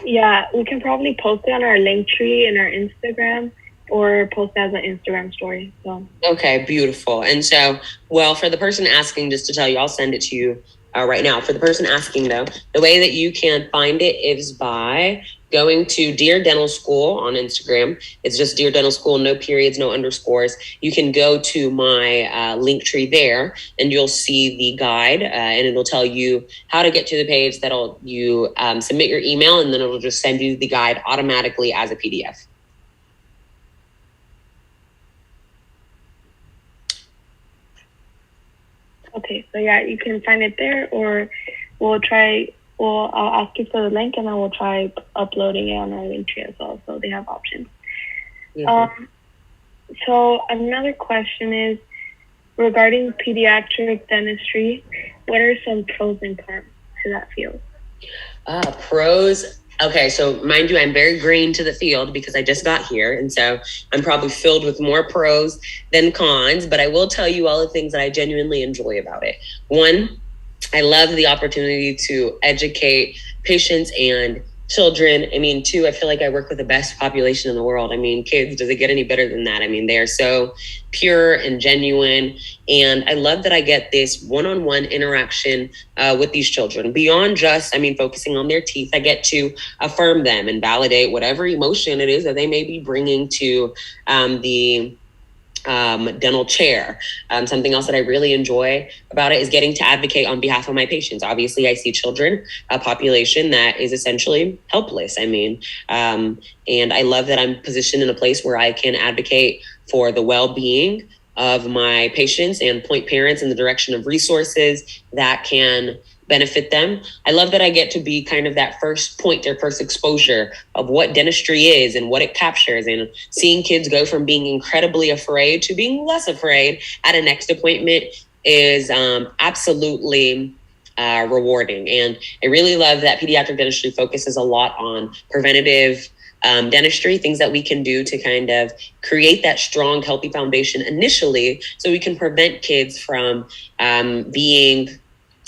Yeah, we can probably post it on our link tree in our Instagram or post it as an Instagram story. So. Okay, beautiful. And so, well, for the person asking, just to tell you, I'll send it to you right now. For the person asking, though, the way that you can find it is by going to Dear Dental School on Instagram. It's just Dear Dental School, no periods, no underscores. You can go to my link tree there and you'll see the guide and it'll tell you how to get to the page. You submit your email and then it'll just send you the guide automatically as a PDF. Okay, so yeah, you can find it there, or I'll ask you for the link and then we'll try uploading it on our link tree as well, so they have options. Mm-hmm. So another question is regarding pediatric dentistry, what are some pros and cons to that field? Pros. Okay, so mind you, I'm very green to the field because I just got here. And so I'm probably filled with more pros than cons, but I will tell you all the things that I genuinely enjoy about it. One, I love the opportunity to educate patients and children. I mean, two, I feel like I work with the best population in the world. I mean, kids, does it get any better than that? I mean, they are so pure and genuine. And I love that I get this one-on-one interaction with these children. Beyond just, focusing on their teeth, I get to affirm them and validate whatever emotion it is that they may be bringing to the dental chair. Something else that I really enjoy about it is getting to advocate on behalf of my patients. Obviously, I see children, a population that is essentially helpless. And I love that I'm positioned in a place where I can advocate for the well-being of my patients and point parents in the direction of resources that can benefit them. I love that I get to be kind of that first point, their first exposure of what dentistry is and what it captures, and seeing kids go from being incredibly afraid to being less afraid at a next appointment is absolutely rewarding. And I really love that pediatric dentistry focuses a lot on preventative dentistry, things that we can do to kind of create that strong, healthy foundation initially so we can prevent kids from being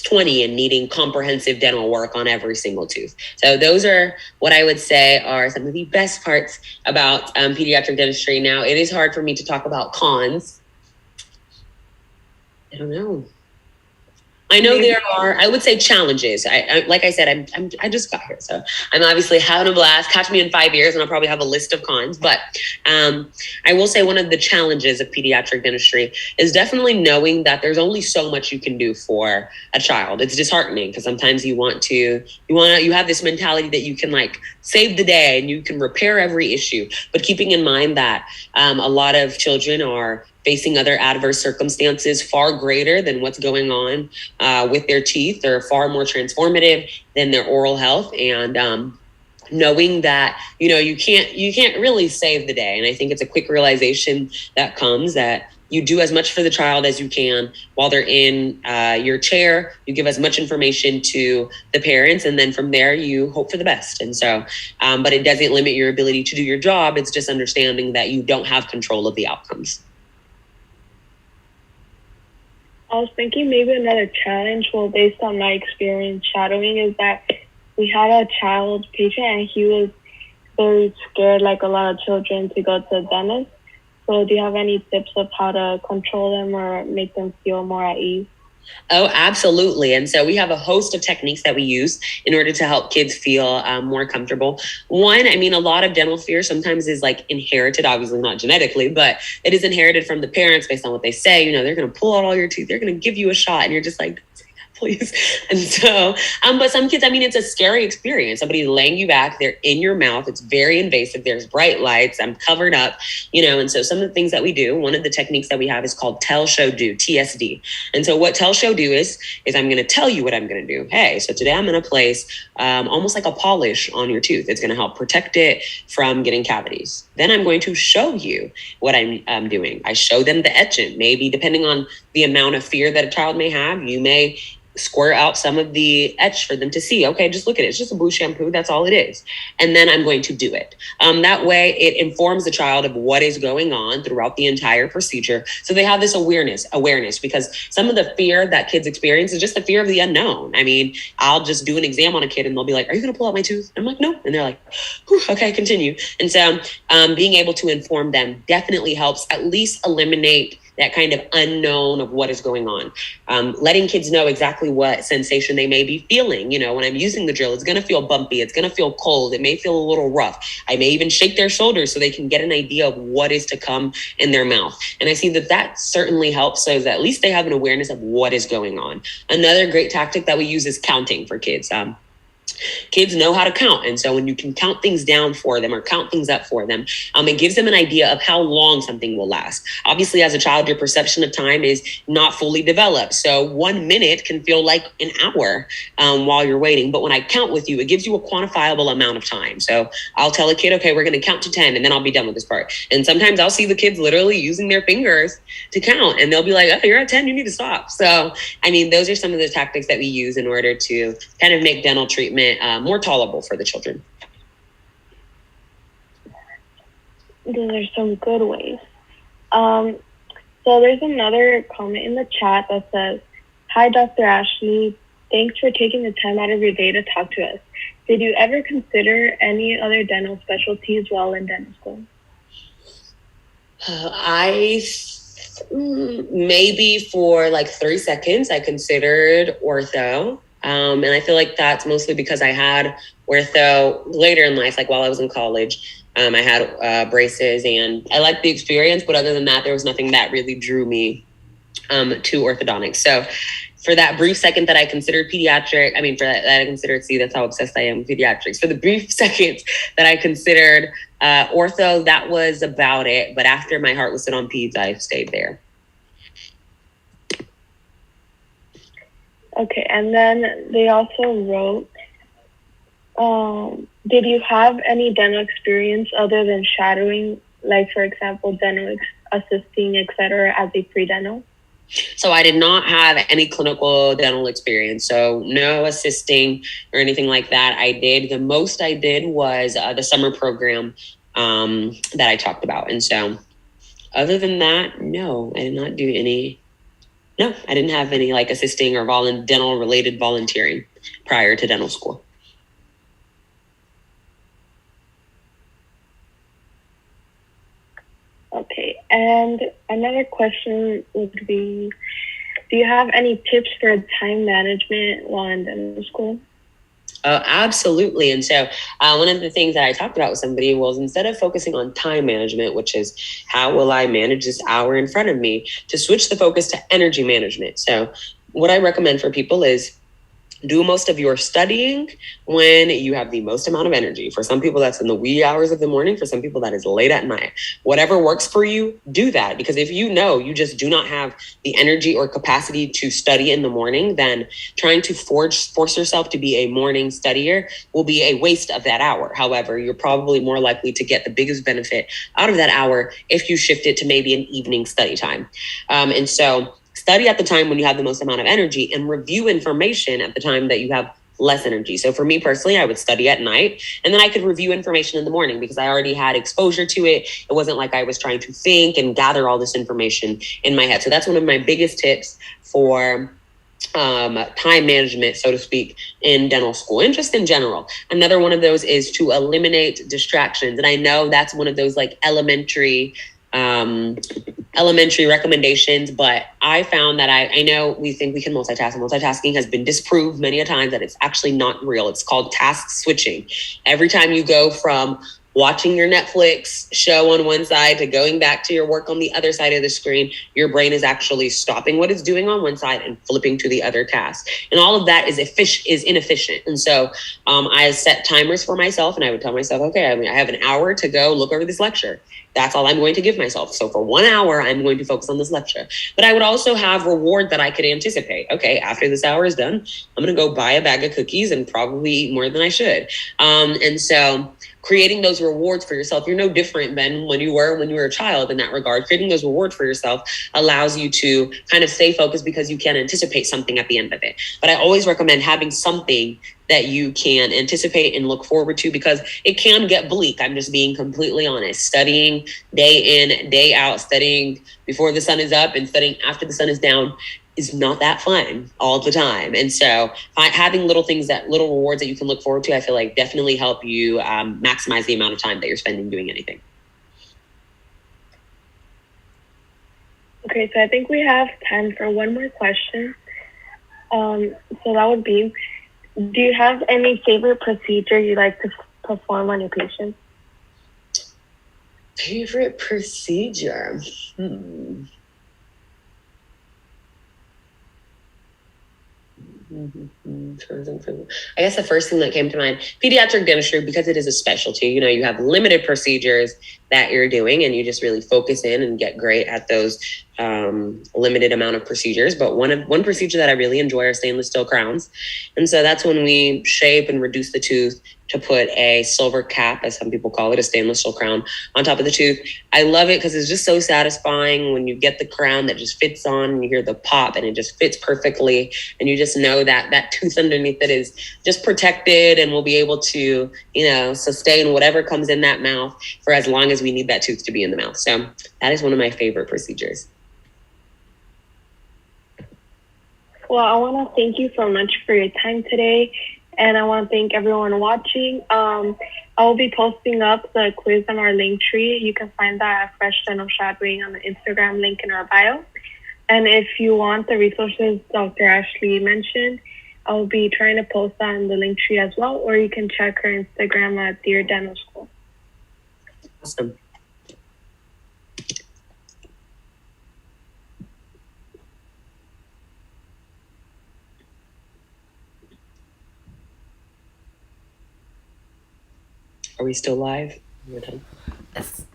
20 and needing comprehensive dental work on every single tooth. So those are what I would say are some of the best parts about pediatric dentistry. Now, it is hard for me to talk about cons. I don't know. I know there are, I would say, challenges. Like I said, I just got here, so I'm obviously having a blast. Catch me in 5 years and I'll probably have a list of cons. But I will say one of the challenges of pediatric dentistry is definitely knowing that there's only so much you can do for a child. It's disheartening because sometimes you have this mentality that you can like save the day and you can repair every issue. But keeping in mind that a lot of children are facing other adverse circumstances far greater than what's going on with their teeth. They're far more transformative than their oral health. And knowing that, you can't really save the day. And I think it's a quick realization that comes that you do as much for the child as you can while they're in your chair. You give as much information to the parents, and then from there you hope for the best. And so, but it doesn't limit your ability to do your job. It's just understanding that you don't have control of the outcomes. I was thinking maybe another challenge, well, based on my experience shadowing, is that we had a child patient and he was very scared, like a lot of children, to go to the dentist. So do you have any tips of how to control them or make them feel more at ease? Oh, absolutely. And so we have a host of techniques that we use in order to help kids feel more comfortable. One, a lot of dental fear sometimes is like inherited, obviously not genetically, but it is inherited from the parents based on what they say. They're going to pull out all your teeth. They're going to give you a shot. And you're just like, please. And so, but some kids, it's a scary experience. Somebody's laying you back, they're in your mouth. It's very invasive. There's bright lights. I'm covered up, and so some of the things that we do, one of the techniques that we have is called tell, show, do, TSD. And so what tell, show, do is I'm going to tell you what I'm going to do. Hey, so today I'm going to place almost like a polish on your tooth. It's going to help protect it from getting cavities. Then I'm going to show you what I'm doing. I show them the etchant. Maybe depending on the amount of fear that a child may have, you may square out some of the etch for them to see. Okay, just look at it. It's just a blue shampoo. That's all it is. And then I'm going to do it. That way it informs the child of what is going on throughout the entire procedure. So they have this awareness, because some of the fear that kids experience is just the fear of the unknown. I'll just do an exam on a kid and they'll be like, are you going to pull out my tooth? I'm like, no. And they're like, okay, continue. And so being able to inform them definitely helps at least eliminate that kind of unknown of what is going on. Letting kids know exactly what sensation they may be feeling. When I'm using the drill, it's going to feel bumpy. It's going to feel cold. It may feel a little rough. I may even shake their shoulders so they can get an idea of what is to come in their mouth. And I see that certainly helps, so that at least they have an awareness of what is going on. Another great tactic that we use is counting for kids. Kids know how to count. And so when you can count things down for them or count things up for them, it gives them an idea of how long something will last. Obviously, as a child, your perception of time is not fully developed. So 1 minute can feel like an hour while you're waiting. But when I count with you, it gives you a quantifiable amount of time. So I'll tell a kid, okay, we're going to count to 10 and then I'll be done with this part. And sometimes I'll see the kids literally using their fingers to count and they'll be like, oh, you're at 10, you need to stop. So, those are some of the tactics that we use in order to kind of make dental treatment more tolerable for the children. Those are some good ways. So there's another comment in the chat that says, hi, Dr. Ashley. Thanks for taking the time out of your day to talk to us. Did you ever consider any other dental specialties while in dental school? Maybe for like 3 seconds, I considered ortho. And I feel like that's mostly because I had ortho later in life, like while I was in college. I had braces and I liked the experience, but other than that, there was nothing that really drew me to orthodontics. So for that brief second that I considered see, that's how obsessed I am with pediatrics. For the brief seconds that I considered ortho, that was about it. But after my heart was set on peds, I stayed there. Okay, and then they also wrote, did you have any dental experience other than shadowing, like, for example, dental assisting, etc., as a pre-dental? So I did not have any clinical dental experience. So no assisting or anything like that. The most I did was the summer program that I talked about. And so other than that, no, I did not do any. No, I didn't have any like assisting or dental related volunteering prior to dental school. Okay, and another question would be, do you have any tips for time management while in dental school? Absolutely. And so one of the things that I talked about with somebody was, instead of focusing on time management, which is how will I manage this hour in front of me, to switch the focus to energy management. So what I recommend for people is do most of your studying when you have the most amount of energy. For some people, that's in the wee hours of the morning. For some people, that is late at night. Whatever works for you, do that. Because if you know you just do not have the energy or capacity to study in the morning, then trying to force yourself to be a morning studier will be a waste of that hour. However, you're probably more likely to get the biggest benefit out of that hour if you shift it to maybe an evening study time. And so study at the time when you have the most amount of energy, and review information at the time that you have less energy. So for me personally, I would study at night, and then I could review information in the morning because I already had exposure to it. It wasn't like I was trying to think and gather all this information in my head. So that's one of my biggest tips for time management, so to speak, in dental school and just in general. Another one of those is to eliminate distractions. And I know that's one of those like elementary recommendations, but I found that I know we think we can multitask. Multitasking has been disproved many a times that it's actually not real. It's called task switching. Every time you go from watching your Netflix show on one side to going back to your work on the other side of the screen, your brain is actually stopping what it's doing on one side and flipping to the other task. And all of that is inefficient. And so I set timers for myself, and I would tell myself, okay, I have an hour to go look over this lecture. That's all I'm going to give myself. So for 1 hour, I'm going to focus on this lecture. But I would also have reward that I could anticipate. Okay, after this hour is done, I'm going to go buy a bag of cookies and probably eat more than I should. And so creating those rewards for yourself, you're no different than when you were a child in that regard. Creating those rewards for yourself allows you to kind of stay focused because you can anticipate something at the end of it. But I always recommend having something that you can anticipate and look forward to, because it can get bleak. I'm just being completely honest. Studying day in, day out, studying before the sun is up and studying after the sun is down is not that fun all the time. And so having little rewards that you can look forward to, I feel like definitely help you maximize the amount of time that you're spending doing anything. Okay, so I think we have time for one more question. So that would be, do you have any favorite procedure you like to perform on your patients? Favorite procedure? I guess the first thing that came to mind, pediatric dentistry, because it is a specialty. You have limited procedures that you're doing, and you just really focus in and get great at those limited amount of procedures. But one procedure that I really enjoy are stainless steel crowns. And so that's when we shape and reduce the tooth to put a silver cap, as some people call it, a stainless steel crown on top of the tooth. I love it because it's just so satisfying when you get the crown that just fits on, and you hear the pop and it just fits perfectly. And you just know that that tooth underneath it is just protected and will be able to, sustain whatever comes in that mouth for as long as we need that tooth to be in the mouth. So that is one of my favorite procedures. Well, I want to thank you so much for your time today. And I want to thank everyone watching. I will be posting up the quiz on our link tree. You can find that at Fresh Dental Shadowing on the Instagram link in our bio. And if you want the resources Dr. Ashley mentioned, I'll be trying to post that in the link tree as well, or you can check her Instagram at Dear Dental School. Awesome. Are we still live? Yes.